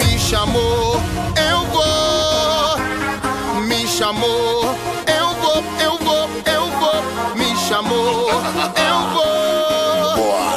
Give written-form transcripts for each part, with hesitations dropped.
Me chamou, eu vou. Me chamou, eu vou, eu vou, eu vou. Me chamou, eu vou.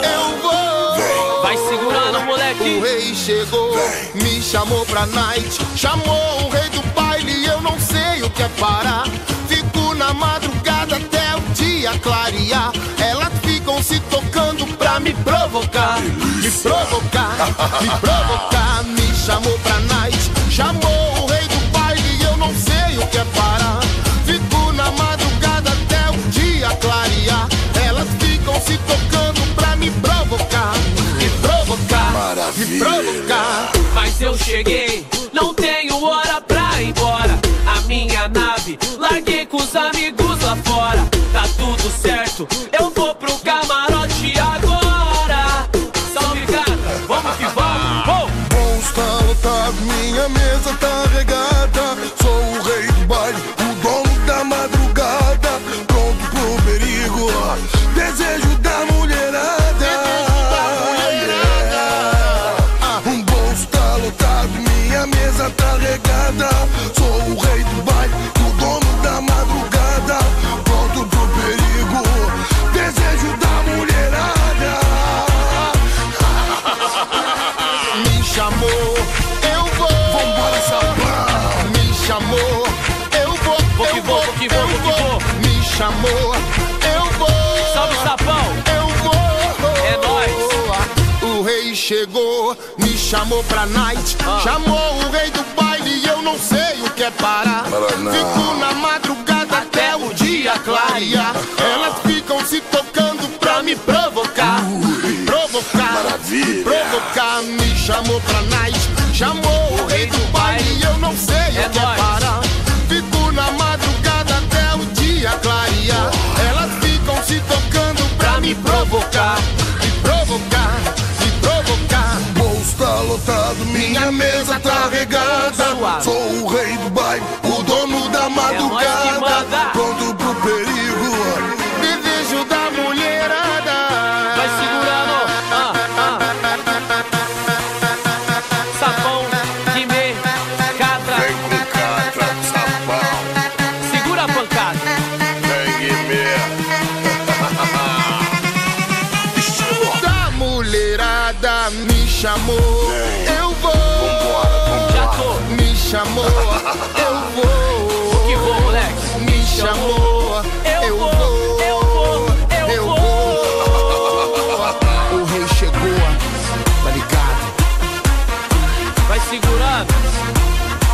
Eu vou. Vai segurando, moleque. O rei chegou, me chamou pra night. Chamou o rei do baile, eu não sei o que é parar. Fico na madrugada até o dia clarear. Elas ficam se tocando pra me provocar. Me provocar, me provocar. Me chamou pra night. Chamou o rei do baile, eu não sei o que é parar. Fico na madrugada até o dia clarear. Elas ficam se tocando pra me provocar. Me provocar, me provocar. Mas eu cheguei, não tenho hora pra ir embora. A minha nave, larguei com os amigos lá fora. Tá tudo certo, eu vou pro camarote agora. Salve gata, vamos que vamos. Bom, está lotado, minha mesa tá regada. Sou o rei do baile, o dono da madrugada. Pronto pro perigo, desejo da mulherada. Bom, está lotado, minha mesa tá regada. Sou o rei do baile, o dono da madrugada. Pronto pro perigo, desejo da mulherada. Me chamou, eu vou. Vambora, sabão. Me chamou, eu vou. Vou que vou, vou que vou, vou que vou. Me chamou, eu vou. Salve, sapão. Eu vou. É nóis. O rei chegou, me chamou pra night. Chamou o rei do baile, eu não sei o que é parar. Fico na madrugada até o dia clarear. Elas ficam se tocando pra me provocar. Me provocar, me provocar. Me chamou pra night. Chamou o rei do baile, eu não sei o que é parar. Fico na madrugada até o dia clarear. Elas ficam se tocando pra me provocar. Me provocar, me provocar. O bolso tá lotado, minha mesa tá regada. Sou o rei do baile, o dono da madrugada. Pronto pro perigo, Desejo da mulherada. Vai segurando. Sapão de me catra. vem com catra, sabão. Segura a pancada. Vem e me. Da mulherada me chamou, eu vou. Já tô. Me chamou, eu vou. Que vou, moleque. Me chamou, eu vou. Eu vou. O rei chegou, tá ligado? Vai segurando.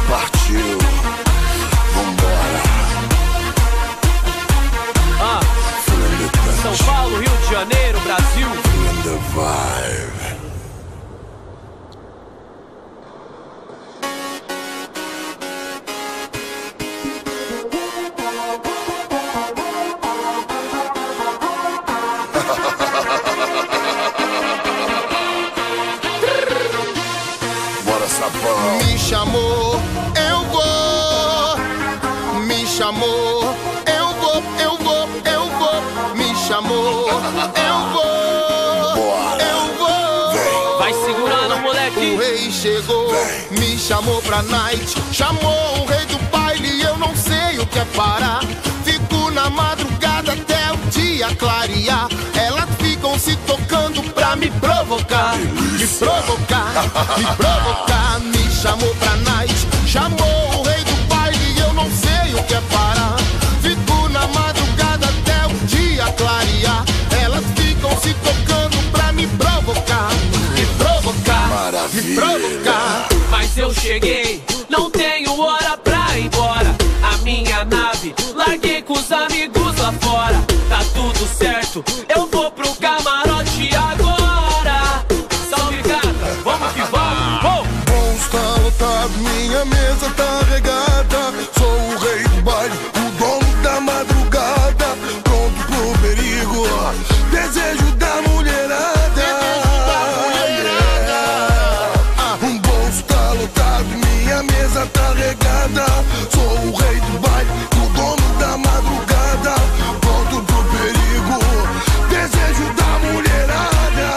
Partiu, vambora. São Paulo, Rio de Janeiro, Brasil. Feeling the vibe. Bora, sabão. Me chamou, eu vou. Me chamou, eu vou, eu vou, eu vou. Me chamou, eu vou. Eu vou. Vai segurando, O moleque. rei chegou, me chamou pra night. Chamou o rei do baile, eu não sei o que é parar. Fico na madrugada até o dia clarear. Elas ficam se tocando pra me provocar. Me provocar, me provocar. Me chamou pra night. Chamou o rei do baile, eu não sei o que é parar. Fico na madrugada até o dia clarear. Elas ficam se tocando pra me provocar. Me provocar, me provocar. Mas eu cheguei, não tenho hora pra ir embora. A minha nave, larguei com os amigos lá fora. Tá tudo certo, eu vou pro camarote agora. Salve gata, vamos que vamos. Bom, está lotado, minha mesa tá regada. Sou o rei do baile, o dono da madrugada. Pronto pro perigo, desejo da mulherada. Bom, está lotado, minha mesa tá regada. Sou o rei do baile, o dono da madrugada. Pronto pro perigo, desejo da mulherada.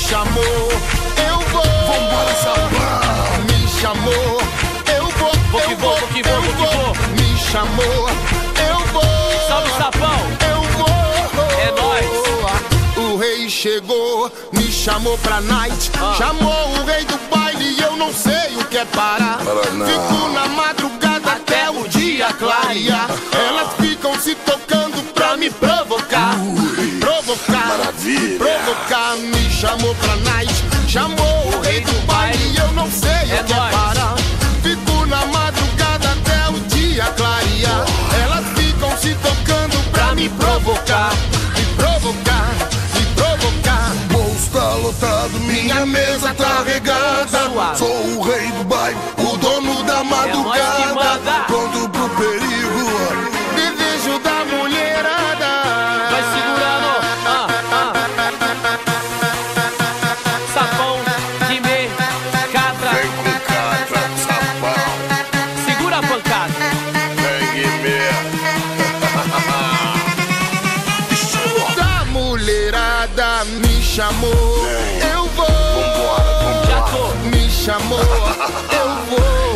chamou, eu vou. Vambora, Sapão. Me chamou, eu vou. Vou que vou, vou que vou, vou que vou. Me chamou, eu vou. Salve, Sapão. Eu vou. É nóis. O rei chegou, me chamou pra night. Chamou o rei do baile e eu não sei o que é parar. Fico na madrugada até o dia clarear. Elas ficam se tocando pra me provocar. Provocar, Maravilha. provocar. Me chamou pra night. Chamou o rei do baile e eu não sei o que é nóis. parar. Fico na madrugada até o dia clarear. Elas ficam se tocando pra me provocar. Me provocar, me provocar. O bolso tá lotado, minha mesa tá regada. Suave. Sou o rei do baile, o dono da nós que madrugada. manda. Pronto pro perigo. Desejo da mulherada. Vai segurando. Sapão de me catra. Vem com catra, Sapão. Segura a pancada. Vem em mim. Da mulherada me chamou, eu vou. Vambora, Já vambora. tô. Me chamou, eu vou.